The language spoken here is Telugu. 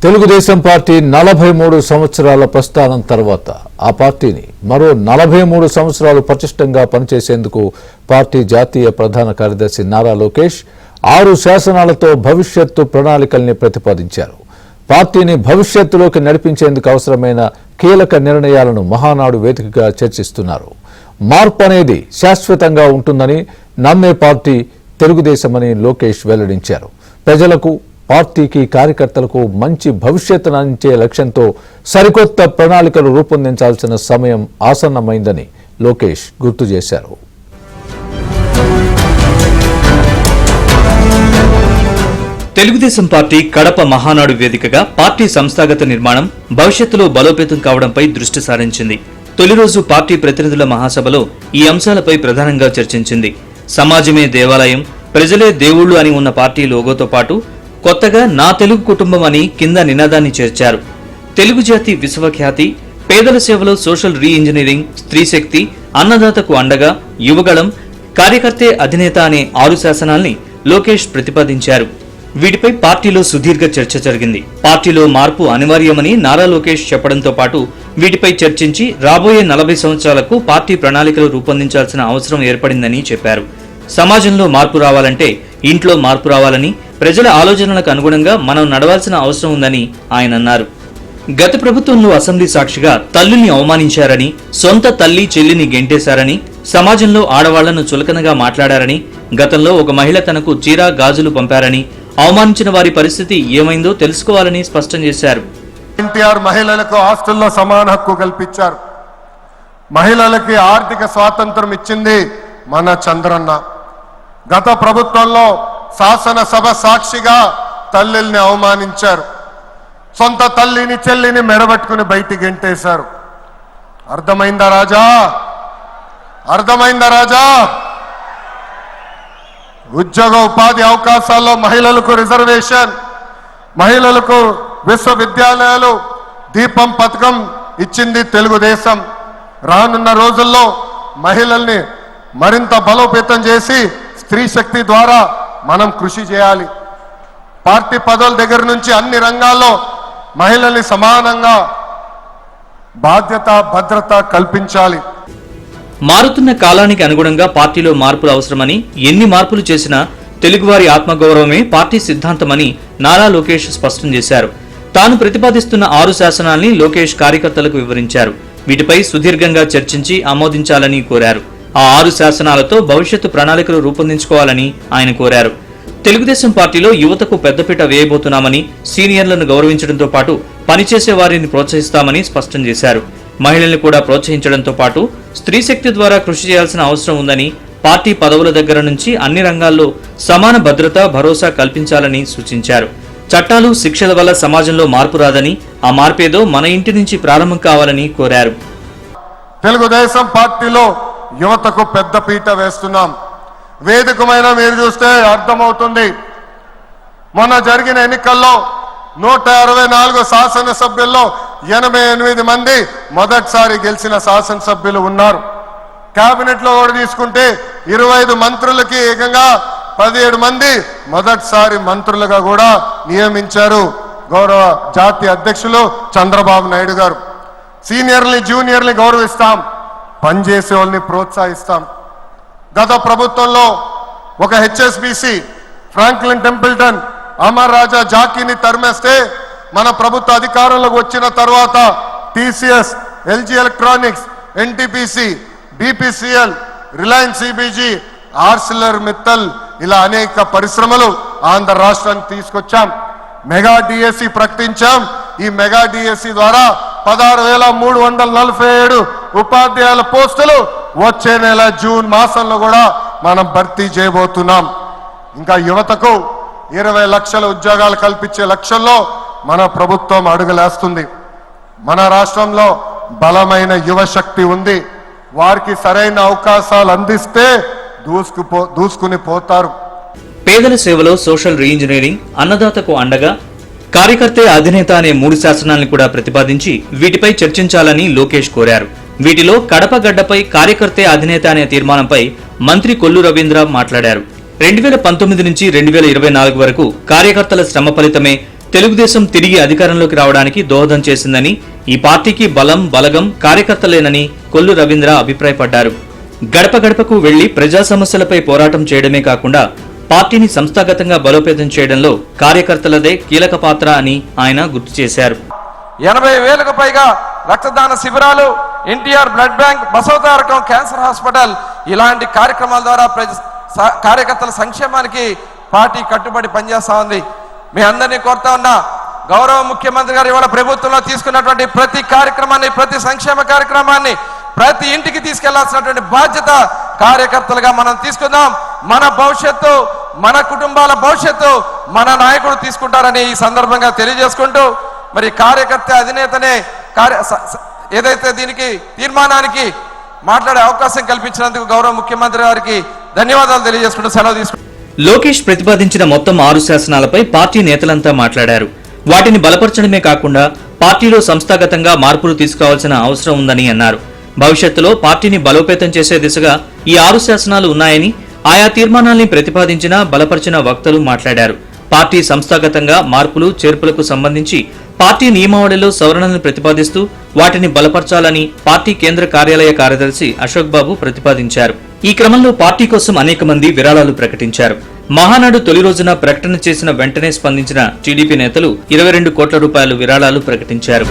తెలుగుదేశం పార్టీ 43 సంవత్సరాల ప్రస్థానం తర్వాత ఆ పార్టీని మరో 43 సంవత్సరాలు పటిష్టంగా పనిచేసేందుకు పార్టీ జాతీయ ప్రధాన కార్యదర్శి నారా లోకేష్ 6 శాసనాలతో భవిష్యత్తు ప్రణాళికల్ని ప్రతిపాదించారు. పార్టీని భవిష్యత్తులోకి నడిపించేందుకు అవసరమైన కీలక నిర్ణయాలను మహానాడు వేదికగా చర్చిస్తున్నారు. మార్పు అనేది శాశ్వతంగా ఉంటుందని నమ్మే పార్టీ తెలుగుదేశమని లోకేష్ వెల్లడించారు. ప్రజలకు, పార్టీకి, కార్యకర్తలకు మంచి భవిష్యత్తును అందించే లక్ష్యంతో సరికొత్త ప్రణాళికలు రూపొందించాల్సిన సమయం ఆసన్నమైందని లోకేష్ గుర్తు చేశారు. తెలుగుదేశం పార్టీ కడప మహానాడు వేదికగా పార్టీ సంస్థాగత నిర్మాణం భవిష్యత్తులో బలోపేతం కావడంపై దృష్టి సారించింది. తొలి రోజు పార్టీ ప్రతినిధుల మహాసభలో ఈ అంశాలపై ప్రధానంగా చర్చించింది. సమాజమే దేవాలయం, ప్రజలే దేవుళ్లు అని ఉన్న పార్టీ లోగోతో పాటు కొత్తగా నా తెలుగు కుటుంబం అని కింద నినాదాన్ని చేర్చారు. తెలుగు జాతి విశ్వఖ్యాతి, పేదల సేవలో సోషల్ రీఇంజనీరింగ్, స్త్రీశక్తి, అన్నదాతకు అండగా, యువగళం, కార్యకర్తే అధినేత అనే 6 శాసనాల్ని లోకేష్ ప్రతిపాదించారు. వీటిపై పార్టీలో సుదీర్ఘ చర్చ జరిగింది. పార్టీలో మార్పు అనివార్యమని నారా లోకేష్ చెప్పడంతో పాటు వీటిపై చర్చించి రాబోయే 40 సంవత్సరాలకు పార్టీ ప్రణాళికలు రూపొందించాల్సిన అవసరం ఏర్పడిందని చెప్పారు. సమాజంలో మార్పు రావాలంటే ఇంట్లో మార్పు రావాలని, ప్రజల ఆలోచనలకు అనుగుణంగా మనం నడవాల్సిన అవసరం ఉందని ఆయన అన్నారు. గత ప్రభుత్వంలో అసెంబ్లీ సాక్షిగా తల్లుల్ని అవమానించారని, సొంత తల్లి చెల్లిని గెంటేశారని, సమాజంలో ఆడవాళ్లను చులకనగా మాట్లాడారని, గతంలో ఒక మహిళ తనకు చీర, గాజులు పంపారని, అవమానించిన వారి పరిస్థితి ఏమైందో తెలుసుకోవాలని స్పష్టం చేశారు. ఎన్టీఆర్ మహిళలకు హాస్టల్లో సమాన హక్కు కల్పించారు. మహిళలకి ఆర్థిక స్వాతంత్రం ఇచ్చింది మన చంద్రన్న. గత ప్రభుత్వంలో శాసనసభ సాక్షిగా తల్లిల్ని అవమానించారు. సొంత తల్లిని చెల్లిని మెడబట్టుకుని బయటికి గెంటేశారు. అర్థమైందా రాజా? అర్థమైందా రాజా? ఉద్యోగ ఉపాధి అవకాశాల్లో మహిళలకు రిజర్వేషన్, మహిళలకు విశ్వవిద్యాలయాలు, దీపం పథకం ఇచ్చింది తెలుగుదేశం. రానున్న రోజుల్లో మహిళల్ని మరింత బలోపేతం చేసి స్త్రీ శక్తి ద్వారా మనం కృషి చేయాలి. పార్టీ పదవుల దగ్గర నుంచి అన్ని రంగాల్లో మహిళల్ని సమానంగా బాధ్యత, భద్రత కల్పించాలి. మారుతున్న కాలానికి అనుగుణంగా పార్టీలో మార్పులు అవసరమని, ఎన్ని మార్పులు చేసినా తెలుగువారి ఆత్మగౌరవమే పార్టీ సిద్ధాంతమని నారా లోకేష్ స్పష్టం చేశారు. తాను ప్రతిపాదిస్తున్న 6 శాసనాల్ని లోకేష్ కార్యకర్తలకు వివరించారు. వీటిపై సుదీర్ఘంగా చర్చించి ఆమోదించాలని కోరారు. ఆ 6 శాసనాలతో భవిష్యత్తు ప్రణాళికలు రూపొందించుకోవాలని ఆయన కోరారు. తెలుగుదేశం పార్టీలో యువతకు పెద్దపీట వేయబోతున్నామని, సీనియర్లను గౌరవించడంతో పాటు పనిచేసే వారిని ప్రోత్సహిస్తామని స్పష్టం చేశారు. మహిళల్ని కూడా ప్రోత్సహించడంతో పాటు స్త్రీ శక్తి ద్వారా కృషి చేయాల్సిన అవసరం ఉందని, పార్టీ పదవుల దగ్గర నుంచి అన్ని రంగాల్లో సమాన భద్రత, భరోసా కల్పించాలని సూచించారు. చట్టాలు, శిక్షల వల్ల సమాజంలో మార్పు రాదని, ఆ మార్పేదో మన ఇంటి నుంచి ప్రారంభం కావాలని కోరారు. తెలుగుదేశం పార్టీలో యువతకు పెద్ద పీట వేస్తున్నాం. వేదికమైన మీరు చూస్తే అర్థమవుతుంది. మొన్న జరిగిన ఎన్నికల్లో 164 శాసనసభ్యుల్లో 88 మంది మొదటిసారి గెలిచిన శాసనసభ్యులు ఉన్నారు. కేబినెట్ లో కూడా తీసుకుంటే 25 మంత్రులకి ఏకంగా 17 మంది మొదటిసారి మంత్రులుగా కూడా నియమించారు గౌరవ జాతీయ అధ్యక్షులు చంద్రబాబు నాయుడు గారు. సీనియర్ని, జూనియర్ని గౌరవిస్తాం, పనిచేసే వాళ్ళని ప్రోత్సహిస్తాం. గత ప్రభుత్వంలో ఒక HSBC, Franklin Templeton, Amar Raja జాకీని తరిమేస్తే మన ప్రభుత్వ అధికారంలోకి వచ్చిన తర్వాత TCS, LG electronics, NTPC, BPCL, Reliance CBG, Arcelor Mittal ఇలా అనేక పరిశ్రమలు ఆంధ్ర రాష్ట్రానికి తీసుకొచ్చాం. మెగా డిఎస్సి ప్రకటించాం. ఈ మెగా డిఎస్సి ద్వారా 16,347 ఉపాధ్యాయుల పోస్టులు వచ్చే నెల జూన్ మాసంలో కూడా మనం భర్తీ చేయబోతున్నాం. ఇంకా యువతకు 20 లక్షల ఉద్యోగాలు కల్పించే లక్ష్యంలో మన ప్రభుత్వం అడుగులేస్తుంది. మన రాష్ట్రంలో బలమైన యువ శక్తి ఉంది. వారికి సరైన అవకాశాలు అందిస్తే దూసుకుని పోతారు. పేదల సేవలో సోషల్ రీఇంజనీరింగ్, అన్నదాతకు అండగా, కార్యకర్తే అధినేత అనే 3 శాసనాల్ని కూడా ప్రతిపాదించి వీటిపై చర్చించాలని లోకేష్ కోరారు. వీటిలో కడప గడ్డపై కార్యకర్తే అధినేత అనే తీర్మానంపై మంత్రి కొల్లు రవీంద్ర మాట్లాడారు. 2019 నుంచి 2024 వరకు కార్యకర్తల శ్రమ ఫలితమే తెలుగుదేశం తిరిగి అధికారంలోకి రావడానికి దోహదం చేసిందని, ఈ పార్టీకి బలం బలగం కార్యకర్తలేనని కొల్లు రవీంద్ర అభిప్రాయపడ్డారు. గడప గడపకు వెళ్లి ప్రజా సమస్యలపై పోరాటం చేయడమే కాకుండా పార్టీని సంస్థాగతంగా బలోపేతం చేయడంలో కార్యకర్తలదే కీలక పాత్ర అని ఆయన గుర్తు చేశారు. 80,000కు పైగా రక్తదాన శిబిరాలు, NTR blood bank, Basavatarakam cancer hospital ఇలాంటి కార్యక్రమాల ద్వారా కార్యకర్తల సంక్షేమానికి పార్టీ కట్టుబడి పనిచేస్తా ఉంది. మీ అందరినీ కోరుతా ఉన్నా, గౌరవ ముఖ్యమంత్రి గారు ఇవాళ ప్రభుత్వంలో తీసుకున్నటువంటి ప్రతి కార్యక్రమాన్ని, ప్రతి సంక్షేమ కార్యక్రమాన్ని ప్రతి ఇంటికి తీసుకెళ్లాల్సినటువంటి బాధ్యత కార్యకర్తలుగా మనం తీసుకుందాం. మన భవిష్యత్తు, మన కుటుంబాల భవిష్యత్తు మన నాయకుడు తీసుకుంటారని ఈ సందర్భంగా తెలియజేసుకుంటూ, మరి కార్యకర్త అధినేతనే ఏదైతే దీనికి తీర్మానానికి మాట్లాడే అవకాశం కల్పించినందుకు గౌరవ ముఖ్యమంత్రి గారికి ధన్యవాదాలు తెలియజేసుకుంటూ సెలవు తీసుకుంటాం. లోకేష్ ప్రతిపాదించిన మొత్తం 6 శాసనాలపై పార్టీ నేతలంతా మాట్లాడారు. వాటిని బలపరచడమే కాకుండా పార్టీలో సంస్థాగతంగా మార్పులు తీసుకోవాల్సిన అవసరం ఉందని అన్నారు. భవిష్యత్తులో పార్టీని బలోపేతం చేసే దిశగా ఈ 6 శాసనాలు ఉన్నాయని, ఆయా తీర్మానాల్ని ప్రతిపాదించిన బలపరిచిన వక్తలు మాట్లాడారు. పార్టీ సంస్థాగతంగా మార్పులు చేర్పులకు సంబంధించి పార్టీ నియమావళిలో సవరణలను ప్రతిపాదిస్తూ వాటిని బలపరచాలని పార్టీ కేంద్ర కార్యాలయ కార్యదర్శి అశోక్ బాబు ప్రతిపాదించారు. ఈ క్రమంలో పార్టీ కోసం అనేక మంది విరాళాలు ప్రకటించారు. మహానాడు తొలి రోజున ప్రకటన చేసిన వెంటనే స్పందించిన టీడీపీ నేతలు 22 కోట్ల రూపాయలు విరాళాలు ప్రకటించారు.